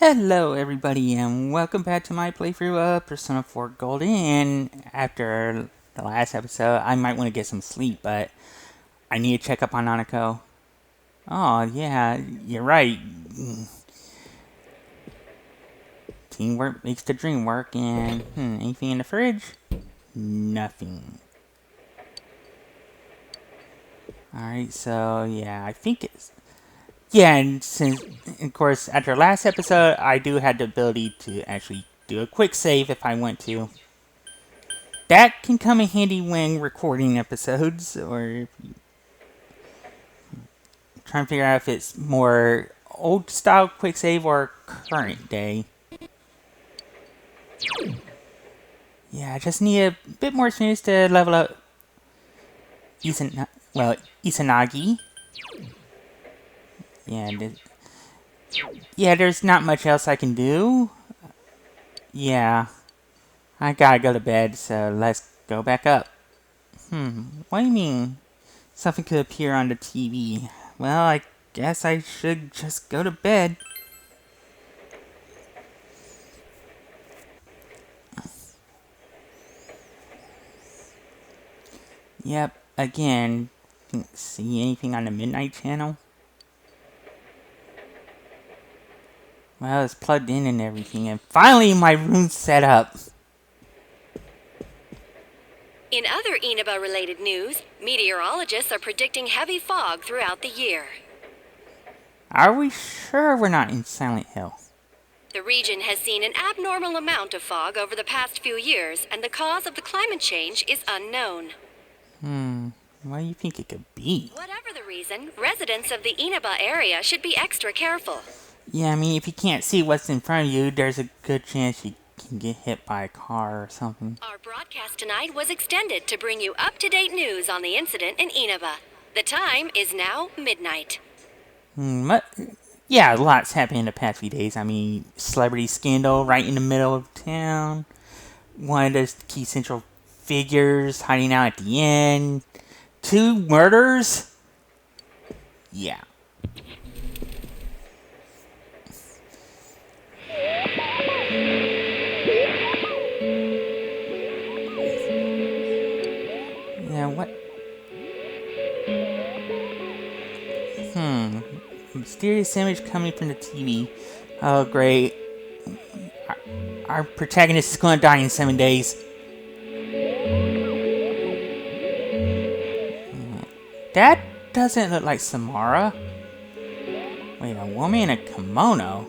Hello everybody and welcome back to my playthrough of Persona 4 Golden. And after the last episode, I might want to get some sleep, but I need to check up on Nanako. Oh yeah, you're right. Teamwork makes the dream work. And anything in the fridge? Nothing. Alright, so yeah, I think it's... Yeah, and since, of course, after last episode, I do have the ability to actually do a quick save if I want to. That can come in handy when recording episodes, or if you trying to figure out if it's more old style quick save or current day. Yeah, I just need a bit more experience to level up Izanagi. Yeah, there's not much else I can do. Yeah, I gotta go to bed, so let's go back up. What do you mean? Something could appear on the TV. Well, I guess I should just go to bed. Yep, again, didn't see anything on the Midnight Channel. Well, it's plugged in and everything, and finally my room's set up. In other Inaba-related news, meteorologists are predicting heavy fog throughout the year. Are we sure we're not in Silent Hill? The region has seen an abnormal amount of fog over the past few years, and the cause of the climate change is unknown. What do you think it could be? Whatever the reason, residents of the Inaba area should be extra careful. Yeah, I mean, if you can't see what's in front of you, there's a good chance you can get hit by a car or something. Our broadcast tonight was extended to bring you up-to-date news on the incident in Inaba. The time is now midnight. Yeah, lots happened in the past few days. I mean, celebrity scandal right in the middle of town. One of those key central figures hiding out at the end. 2 murders. Yeah. Yeah, what? Mysterious image coming from the TV. Oh, great. Our protagonist is going to die in 7 days. That doesn't look like Samara. Wait, a woman in a kimono?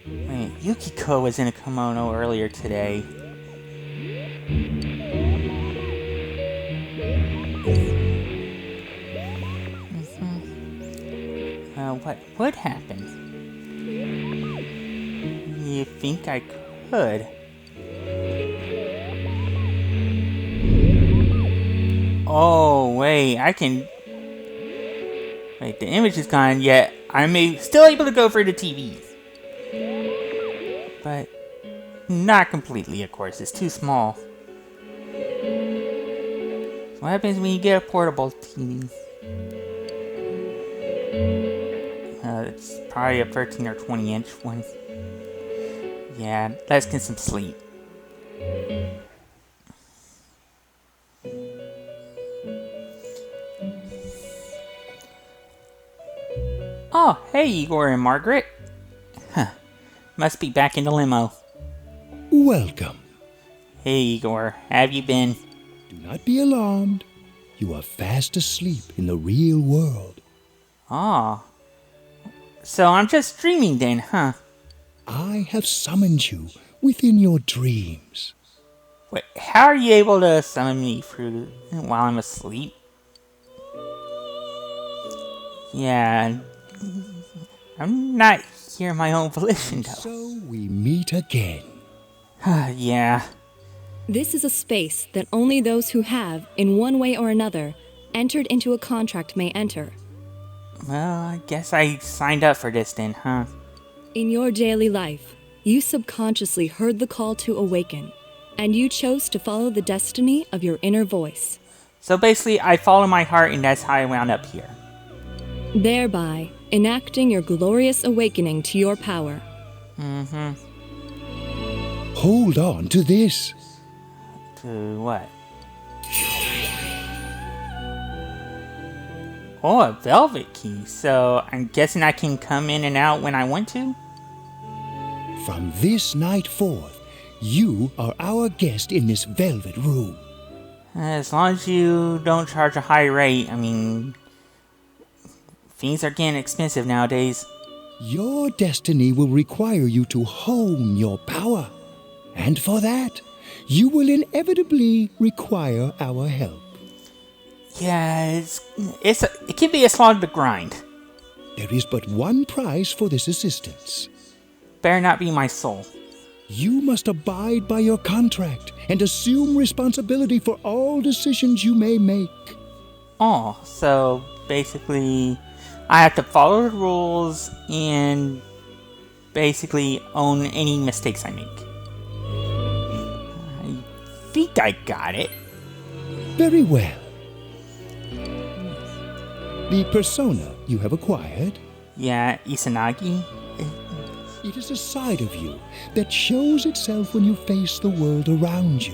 Wait, Yukiko was in a kimono earlier today. What would happen? You think I could? Oh, wait, I can... Wait, the image is gone, yet I'm still able to go for the TV. But not completely, of course. It's too small. So what happens when you get a portable TV? It's probably a 13 or 20 inch one. Yeah, let's get some sleep. Oh, hey Igor and Margaret. Must be back in the limo. Welcome. Hey Igor, have you been? Do not be alarmed. You are fast asleep in the real world. Oh. So I'm just dreaming then, huh? I have summoned you within your dreams. Wait, how are you able to summon me through while I'm asleep? Yeah, I'm not here of my own volition though. So we meet again. Yeah. This is a space that only those who have, in one way or another, entered into a contract may enter. Well, I guess I signed up for this then, huh? In your daily life, you subconsciously heard the call to awaken, and you chose to follow the destiny of your inner voice. So basically, I followed my heart and that's how I wound up here. Thereby, enacting your glorious awakening to your power. Hold on to this. To what? Oh, a velvet key. So I'm guessing I can come in and out when I want to? From this night forth, you are our guest in this velvet room. As long as you don't charge a high rate, I mean, things are getting expensive nowadays. Your destiny will require you to hone your power. And for that, you will inevitably require our help. Yeah, it can be a slog to grind. There is but one price for this assistance. Better not be my soul. You must abide by your contract and assume responsibility for all decisions you may make. Oh, so basically, I have to follow the rules and basically own any mistakes I make. I think I got it. Very well. The persona you have acquired, Yeah, Isanagi. it is a side of you that shows itself when you face the world around you.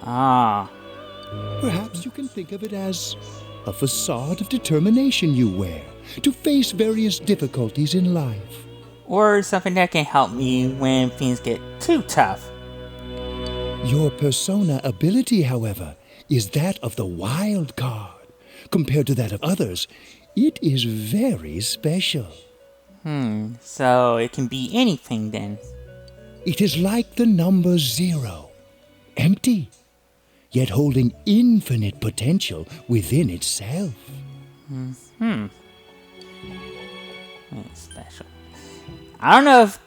Ah, Perhaps you can think of it as a facade of determination you wear to face various difficulties in life. or something that can help me when things get too tough. Your persona ability, however, is that of the wild card. Compared to that of others, it is very special. So it can be anything then. It is like the number 0, empty, yet holding infinite potential within itself. It's special. I don't know if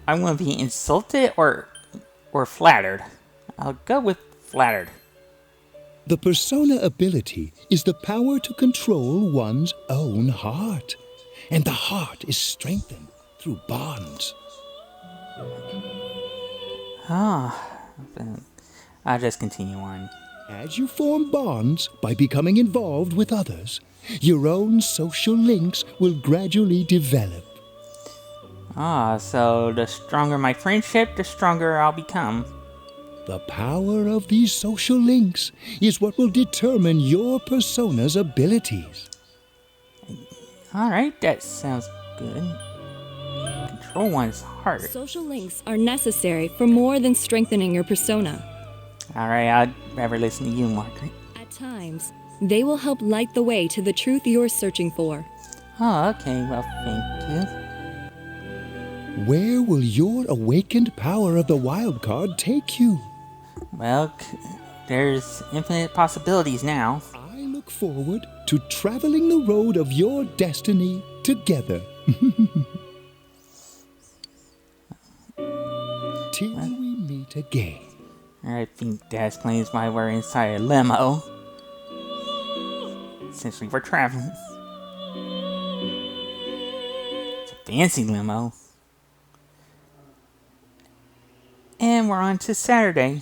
I'm going to be insulted or flattered. I'll go with flattered. The persona ability is the power to control one's own heart, and the heart is strengthened through bonds. I'll just continue on. As you form bonds by becoming involved with others, your own social links will gradually develop. So the stronger my friendship, the stronger I'll become. The power of these social links is what will determine your persona's abilities. Alright, that sounds good. Control one's heart. Social links are necessary for more than strengthening your persona. Alright, I'd rather listen to you, Margaret. At times, they will help light the way to the truth you're searching for. Oh, okay, well, thank you. Where will your awakened power of the wild card take you? Well, there's infinite possibilities now. I look forward to traveling the road of your destiny together. Till we meet again. I think that explains why we're inside a limo. Since we were traveling. It's a fancy limo. And we're on to Saturday.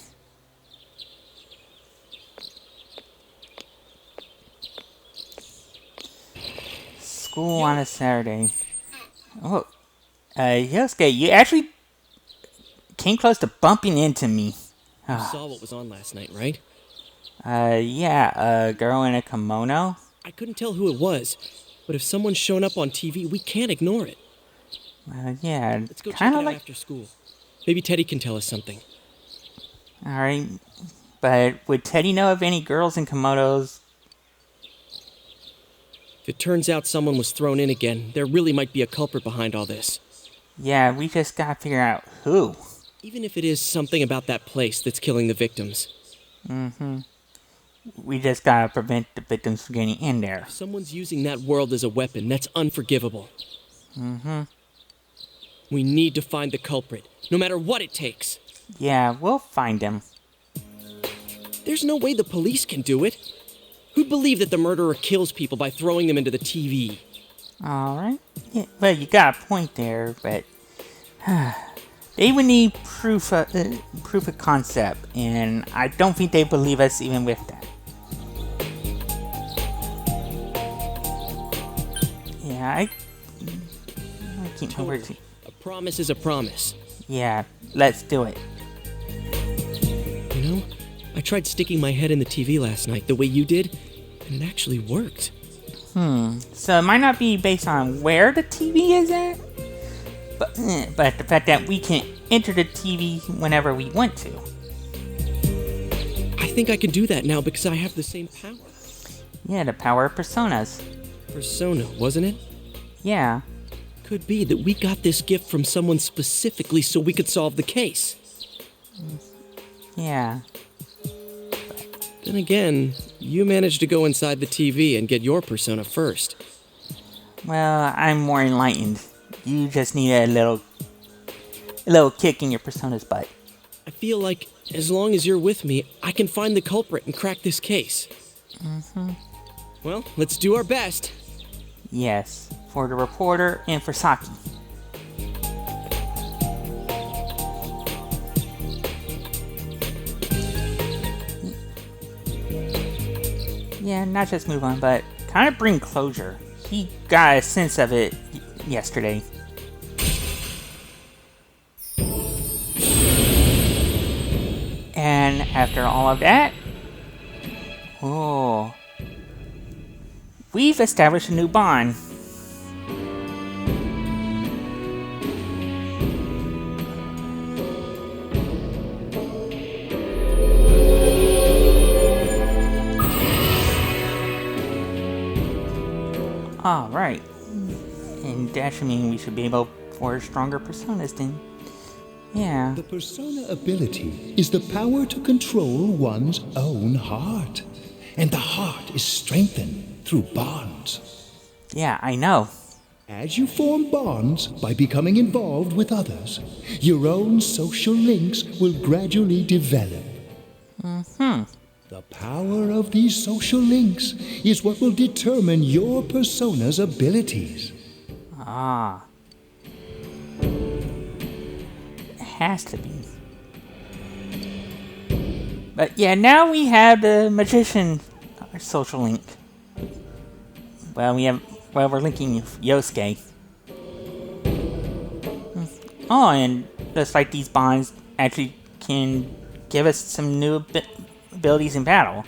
School on a Saturday. Oh, Yosuke, you actually came close to bumping into me. You saw what was on last night, right? Yeah, a girl in a kimono. I couldn't tell who it was, but if someone's shown up on TV, we can't ignore it. Yeah, Let's go check kind it of out like. after school. Maybe Teddy can tell us something. Alright, but would Teddy know of any girls in kimonos? If it turns out someone was thrown in again, there really might be a culprit behind all this. Yeah, we just gotta figure out who. Even if it is something about that place that's killing the victims. We just gotta prevent the victims from getting in there. If someone's using that world as a weapon, that's unforgivable. We need to find the culprit, no matter what it takes. Yeah, we'll find him. There's no way the police can do it. Who'd believe that the murderer kills people by throwing them into the TV? Alright. Yeah, well, you got a point there, but they would need proof of concept, and I don't think they believe us even with that. Yeah, keep over to. A promise is a promise. Yeah, let's do it. You know, I tried sticking my head in the TV last night the way you did, and it actually worked. So it might not be based on where the TV is at, but the fact that we can enter the TV whenever we want to. I think I can do that now because I have the same power. Yeah, the power of personas. Persona, wasn't it? Yeah. Could be that we got this gift from someone specifically so we could solve the case. Yeah. Then again, you managed to go inside the TV and get your persona first. Well, I'm more enlightened. You just need a little kick in your persona's butt. I feel like, as long as you're with me, I can find the culprit and crack this case. Well, let's do our best. Yes, for the reporter and for Saki. Yeah, not just move on, but kind of bring closure. He got a sense of it yesterday. And after all of that, we've established a new bond. Alright. And that should mean we should be able for stronger personas then. Yeah. The persona ability is the power to control one's own heart. And the heart is strengthened through bonds. Yeah, I know. As you form bonds by becoming involved with others, your own social links will gradually develop. The power of these social links is what will determine your persona's abilities. It has to be. But yeah, now we have the magician social link. Well, we're linking Yosuke. Oh, and just like these bonds actually can give us some new abilities in battle.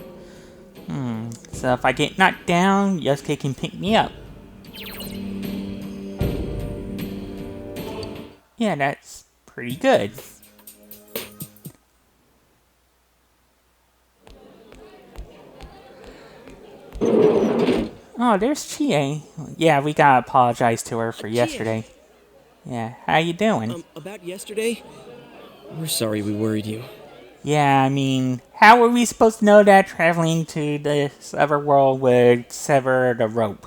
So if I get knocked down, Yosuke can pick me up. Yeah, that's pretty good. Oh, there's Chie. Yeah, we gotta apologize to her for yesterday. Yeah, how you doing? About yesterday? We're sorry we worried you. Yeah, I mean, how were we supposed to know that traveling to this other world would sever the rope?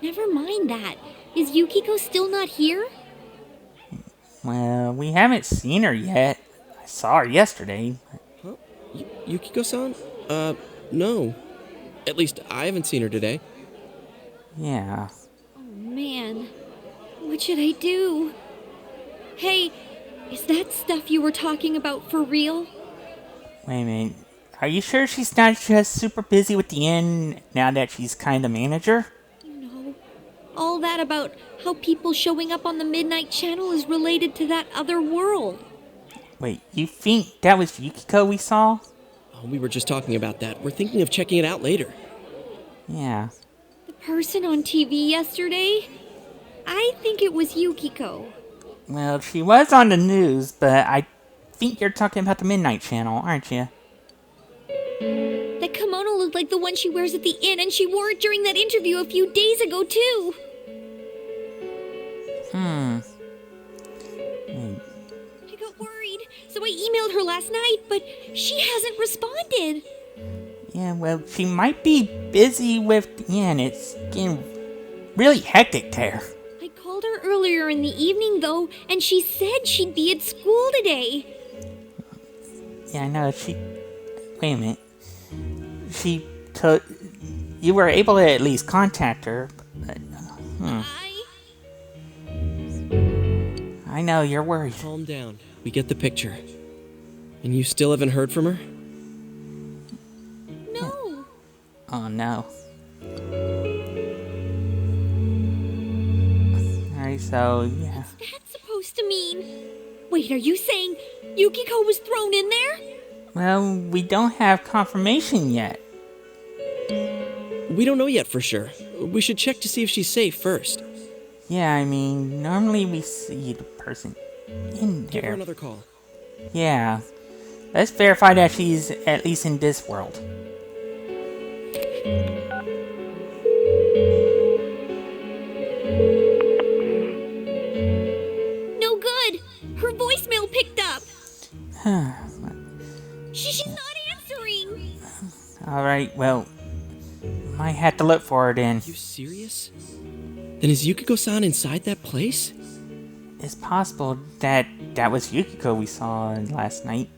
Never mind that. Is Yukiko still not here? Well, we haven't seen her yet. I saw her yesterday. Huh? Yukiko-san? No. At least I haven't seen her today. Yeah. Oh man, what should I do? Hey, is that stuff you were talking about for real? Wait a minute. Are you sure she's not just super busy with the inn now that she's kind of manager? You know, all that about how people showing up on the Midnight Channel is related to that other world. Wait, you think that was Yukiko we saw? Oh, we were just talking about that. We're thinking of checking it out later. Yeah. The person on TV yesterday? I think it was Yukiko. Well, she was on the news, but I think you're talking about the Midnight Channel, aren't you? That kimono looked like the one she wears at the inn, and she wore it during that interview a few days ago, too. I got worried, so I emailed her last night, but she hasn't responded. Yeah, well, she might be busy with the inn. It's getting really hectic there. I called her earlier in the evening, though, and she said she'd be at school today. Yeah, I know. Wait a minute. You were able to at least contact her, but... I know, you're worried. Calm down. We get the picture. And you still haven't heard from her? No. Oh, no. so yeah. What's that supposed to mean? Wait, are you saying Yukiko was thrown in there? Well, we don't have confirmation yet. We don't know yet for sure. We should check to see if she's safe first. Yeah, I mean, normally we see the person in Give her there. another call. Yeah. Let's verify that she's at least in this world. No good. Her voicemail picked up. She's not answering. Alright, well, might have to look for her then. You serious? Then is Yukiko-san inside that place? It's possible that was Yukiko we saw last night.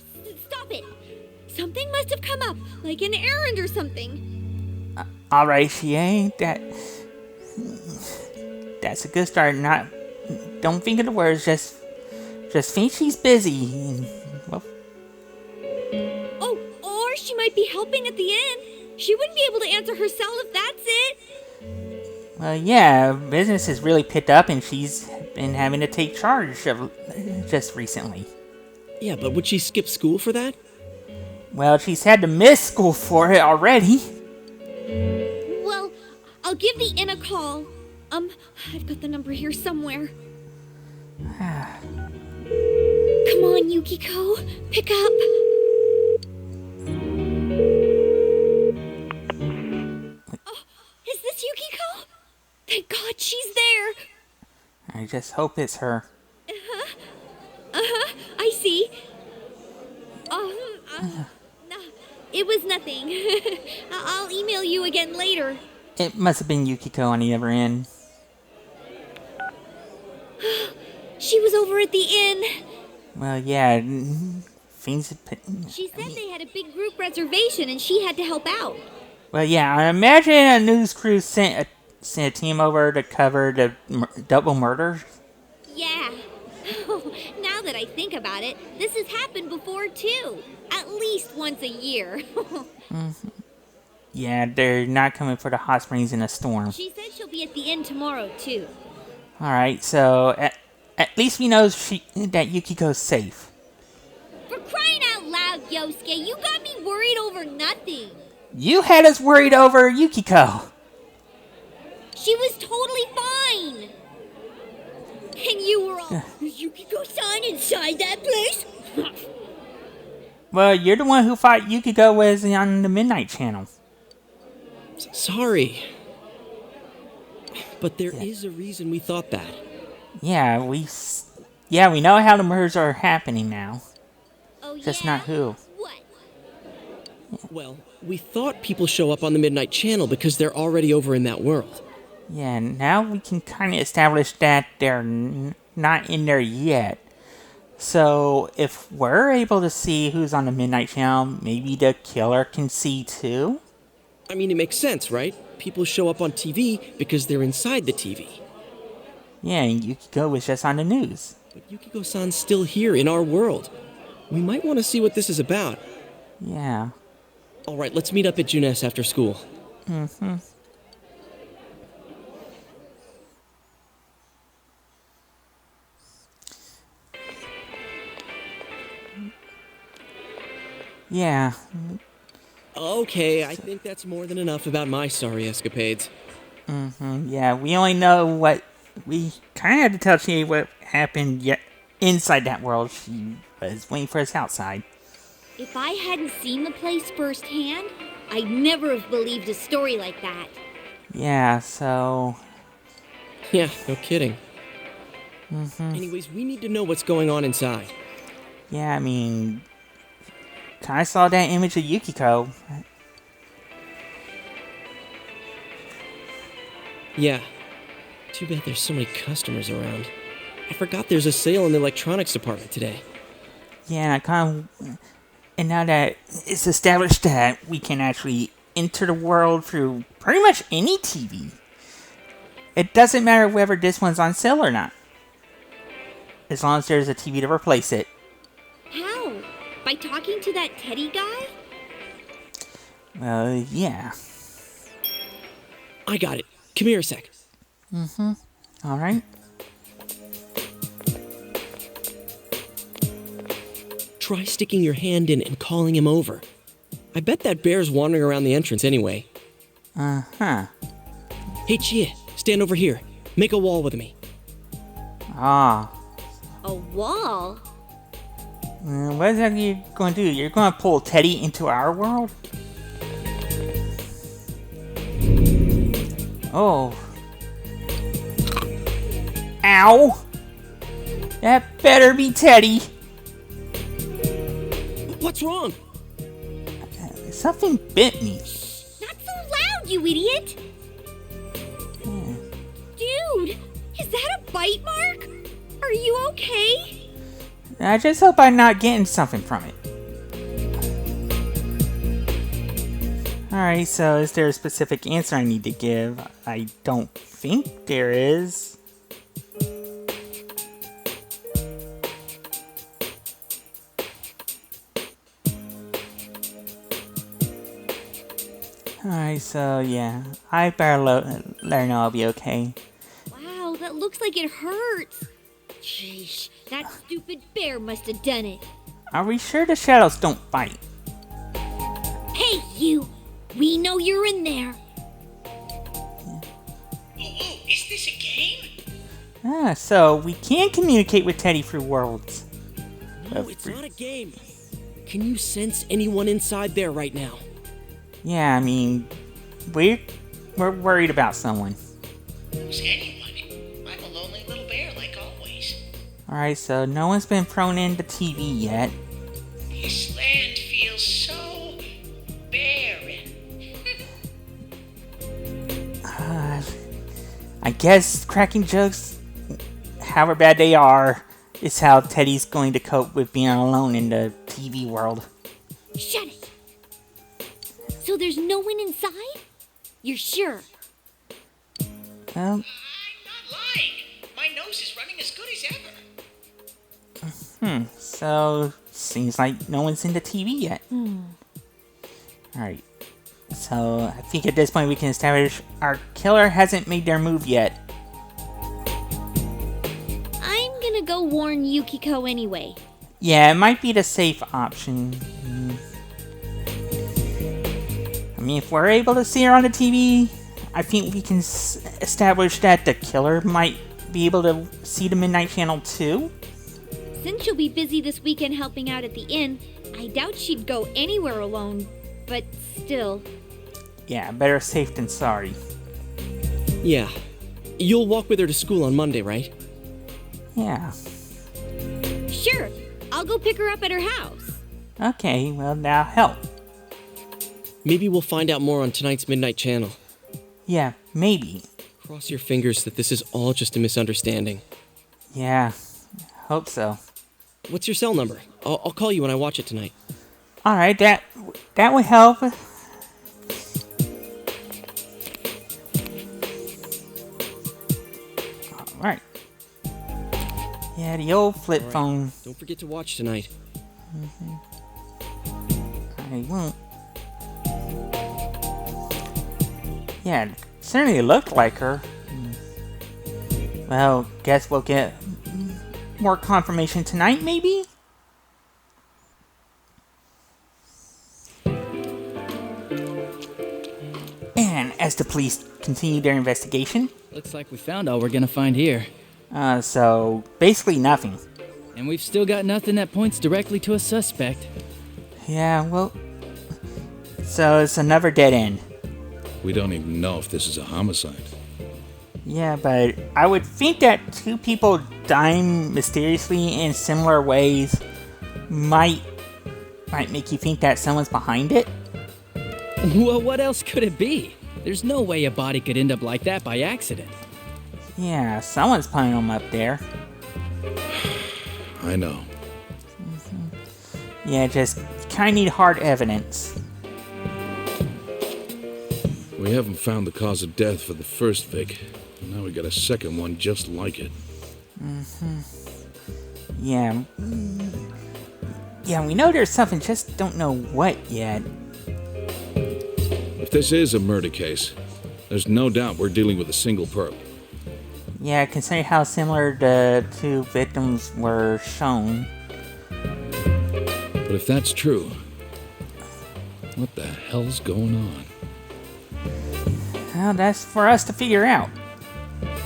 Stop it. Something must have come up, like an errand or something. Alright, she ain't that. That's a good start. Don't think of the words, just think she's busy. And, well, Oh, or she might be helping at the inn. She wouldn't be able to answer herself if that's it. well, yeah, business has really picked up and she's been having to take charge of just recently. Yeah, but would she skip school for that? Well, she's had to miss school for it already. Well, I'll give the inn a call. I've got the number here somewhere. Come on, Yukiko. Pick up. Oh, is this Yukiko? Thank God she's there. I just hope it's her. I see. No, it was nothing. I'll email you again later. It must have been Yukiko on the other end. She was over at the inn. Well, yeah, things have She said they had a big group reservation and she had to help out. Well, yeah, I imagine a news crew sent a team over to cover the double murder. Yeah. Now that I think about it, this has happened before too. At least once a year. Yeah, they're not coming for the hot springs in a storm. She said she'll be at the inn tomorrow too. Alright, so at least we know that Yukiko's safe. For crying out loud, Yosuke, you got me worried over nothing. You had us worried over Yukiko. She was totally fine. And you were all, is Yukiko-san inside that place? Well, you're the one who thought Yukiko was on the Midnight Channel. Sorry. But there is a reason we thought that. Yeah, we know how the murders are happening now. Oh, Just yeah? not who. What? Well, we thought people show up on the Midnight Channel because they're already over in that world. Yeah, now we can kind of establish that they're not in there yet. So, if we're able to see who's on the Midnight Channel, maybe the killer can see too? I mean, it makes sense, right? People show up on TV because they're inside the TV. Yeah, and Yukiko was just on the news. But Yukiko-san's still here in our world. We might want to see what this is about. Yeah. All right, let's meet up at Junes after school. Mm-hmm. Yeah. Okay, I think that's more than enough about my sorry escapades. Yeah, we only know what... We kind of had to tell Chie what happened yet inside that world. She was waiting for us outside. If I hadn't seen the place firsthand, I'd never have believed a story like that. Yeah, so... Yeah, no kidding. Anyways, we need to know what's going on inside. Yeah, I mean... I saw that image of Yukiko. Yeah. Too bad there's so many customers around. I forgot there's a sale in the electronics department today. Yeah, and now that it's established that we can actually enter the world through pretty much any TV, it doesn't matter whether this one's on sale or not. As long as there's a TV to replace it. How? By talking to that Teddy guy? Well, yeah. I got it. Come here a sec. Alright. try sticking your hand in and calling him over. I bet that bear's wandering around the entrance anyway. Uh-huh. Hey, Chia, stand over here. Make a wall with me. Ah. A wall? What is that you going to do? You're going to pull Teddy into our world? Oh. Ow! That better be Teddy. What's wrong? Something bit me. Not so loud, you idiot! Dude, is that a bite mark? Are you okay? I just hope I'm not getting something from it. Alright, so is there a specific answer I need to give? I don't think there is. Alright, so yeah, I better let her know I'll be okay. Wow, that looks like it hurts. Sheesh, that stupid bear must have done it. Are we sure the shadows don't bite? Hey, you! We know you're in there. Oh, is this a game? So we can communicate with Teddy through worlds. No, it's not a game. Can you sense anyone inside there right now? Yeah, I mean, we're worried about someone. Who's anyone? I'm a lonely little bear like always. Alright, so no one's been thrown into TV yet. This land feels so barren. I guess cracking jokes, however bad they are, is how Teddy's going to cope with being alone in the TV world. Shut it! So there's no one inside? You're sure? Well, I'm not lying. My nose is running as good as ever. so seems like no one's in the TV yet. Alright. So I think at this point we can establish our killer hasn't made their move yet. I'm gonna go warn Yukiko anyway. Yeah, it might be the safe option. I mean, if we're able to see her on the TV, I think we can establish that the killer might be able to see the Midnight Channel too. Since she'll be busy this weekend helping out at the inn, I doubt she'd go anywhere alone. But still. Yeah, better safe than sorry. Yeah. You'll walk with her to school on Monday, right? Yeah. Sure, I'll go pick her up at her house. Okay, well now help. Maybe we'll find out more on tonight's Midnight Channel. Yeah, maybe. Cross your fingers that this is all just a misunderstanding. Yeah, hope so. What's your cell number? I'll call you when I watch it tonight. Alright, that would help. Alright. Yeah, the old flip All right. phone. Don't forget to watch tonight. I won't. Yeah, it certainly looked like her. Well, guess we'll get more confirmation tonight, maybe? And as the police continue their investigation, Looks like we found all we're gonna find here. so basically nothing. And we've still got nothing that points directly to a suspect. Yeah, well, so it's another dead end. We don't even know if this is a homicide. Yeah, but I would think that two people dying mysteriously in similar ways might make you think that someone's behind it. Well, what else could it be? There's no way a body could end up like that by accident. Yeah, someone's putting them up there. I know. Yeah, just kind of need hard evidence. We haven't found the cause of death for the first Vic. Now we got a second one just like it. Yeah. Yeah, we know there's something, just don't know what yet. If this is a murder case, there's no doubt we're dealing with a single perp. Yeah, considering how similar the two victims were shown. But if that's true, what the hell's going on? Well, that's for us to figure out.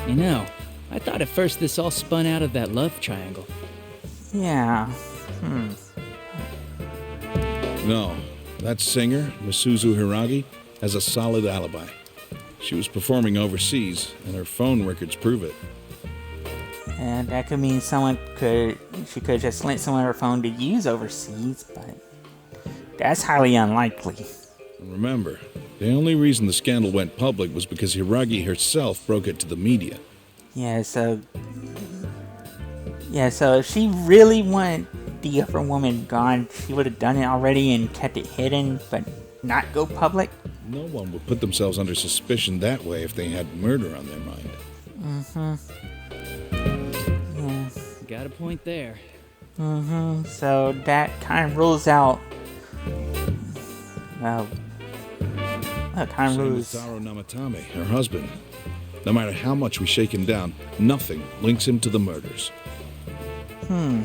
You know, I thought at first this all spun out of that love triangle. Yeah. No, that singer, Misuzu Hiragi, has a solid alibi. She was performing overseas, and her phone records prove it. And that could mean she could just lent someone her phone to use overseas, but that's highly unlikely. And remember, the only reason the scandal went public was because Hiragi herself broke it to the media. Yeah, so if she really wanted the other woman gone, she would have done it already and kept it hidden, but not go public. No one would put themselves under suspicion that way if they had murder on their mind. Yeah. Got a point there. So that kind of rules out. Well, that kind of Same with rules. Taro Namatame, her husband. No matter how much we shake him down, nothing links him to the murders. Well,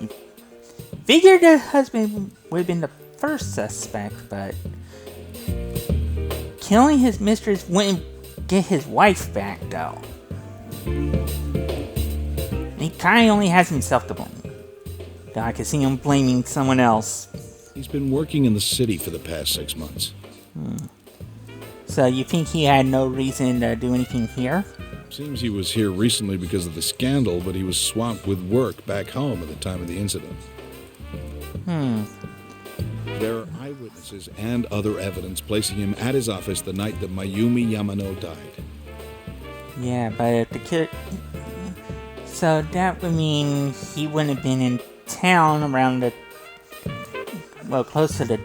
you figured the husband would have been the first suspect, but killing his mistress wouldn't get his wife back, though. He kind of only has himself to blame. Though I could see him blaming someone else. He's been working in the city for the past 6 months. So you think he had no reason to do anything here? Seems he was here recently because of the scandal, but he was swamped with work back home at the time of the incident. There are eyewitnesses and other evidence placing him at his office the night that Mayumi Yamano died. Yeah, but if the kid... So that would mean he wouldn't have been in town around the... Well, close to the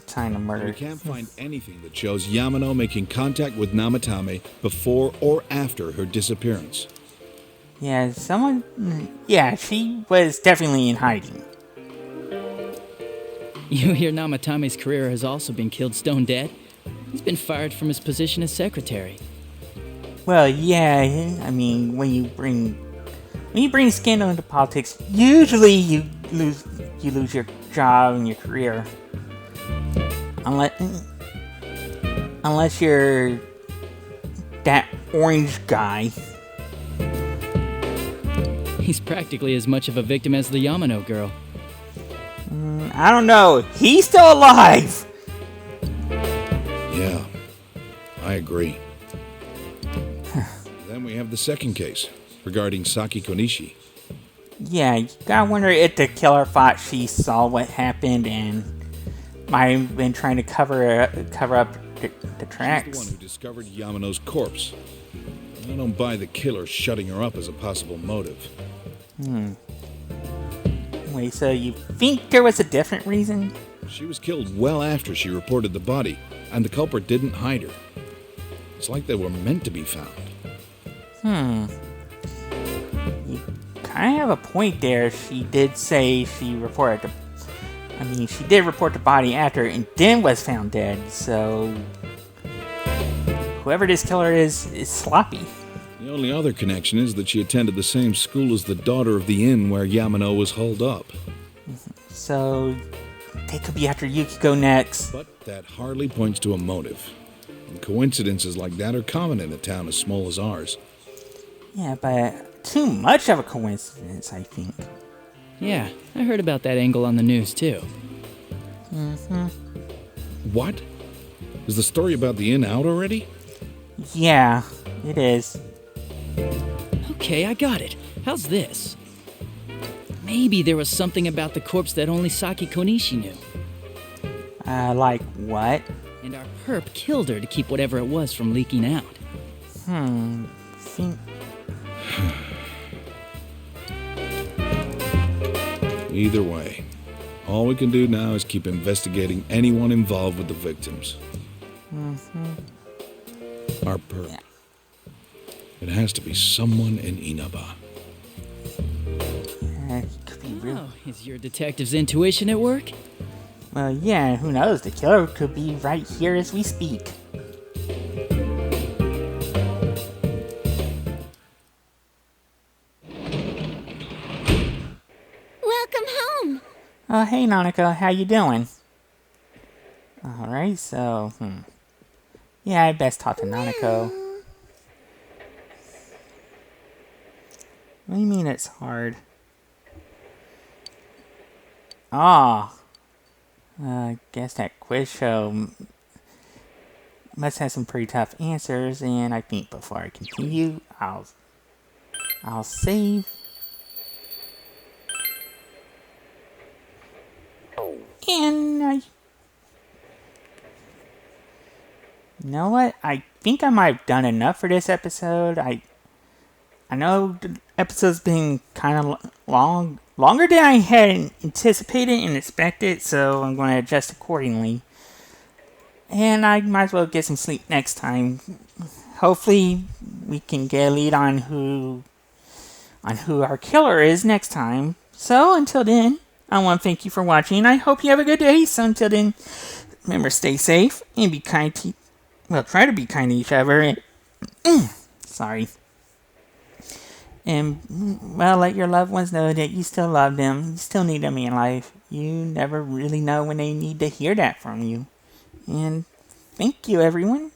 time of murder. We can't find anything that shows Yamano making contact with Namatame before or after her disappearance. Yeah, Yeah, she was definitely in hiding. You hear Namatame's career has also been killed stone dead? He's been fired from his position as secretary. Well, yeah, I mean, when you bring scandal into politics, usually you lose your job and your career. Unless you're that orange guy. He's practically as much of a victim as the Yamano girl. I don't know. He's still alive. Yeah, I agree. Then we have the second case regarding Saki Konishi. Yeah, you gotta wonder if the killer thought she saw what happened and might have been trying to cover up the tracks. She's the one who discovered Yamano's corpse. I don't buy the killer shutting her up as a possible motive. Wait, so you think there was a different reason? She was killed well after she reported the body, and the culprit didn't hide her. It's like they were meant to be found. You kind of have a point there. She did say she reported she did report the body after and then was found dead, so whoever this killer is sloppy. The only other connection is that she attended the same school as the daughter of the inn where Yamano was holed up. So they could be after Yukiko next. But that hardly points to a motive. And coincidences like that are common in a town as small as ours. Yeah, but too much of a coincidence, I think. Yeah, I heard about that angle on the news too. What? Is the story about the inn out already? Yeah, it is. Okay, I got it. How's this? Maybe there was something about the corpse that only Saki Konishi knew. Like what? And our perp killed her to keep whatever it was from leaking out. Think... Either way, all we can do now is keep investigating anyone involved with the victims. Our perp. Yeah. It has to be someone in Inaba. It could be real. Oh, is your detective's intuition at work? Well, yeah, who knows? The killer could be right here as we speak. Welcome Oh, hey, Nanako, how you doing? Alright, so, yeah, I best talk to Nanako. What do you mean it's hard? Ah, I guess that quiz show must have some pretty tough answers, and I think before I continue, I'll save. And you know what? I think I might have done enough for this episode. I know the episode's been kind of longer than I had anticipated and expected, so I'm going to adjust accordingly. And I might as well get some sleep next time. Hopefully, we can get a lead on who our killer is next time. So until then, I want to thank you for watching. I hope you have a good day. So until then, remember, stay safe and be kind to, try to be kind to each other. Sorry. And, let your loved ones know that you still love them. You still need them in your life. You never really know when they need to hear that from you. And thank you, everyone.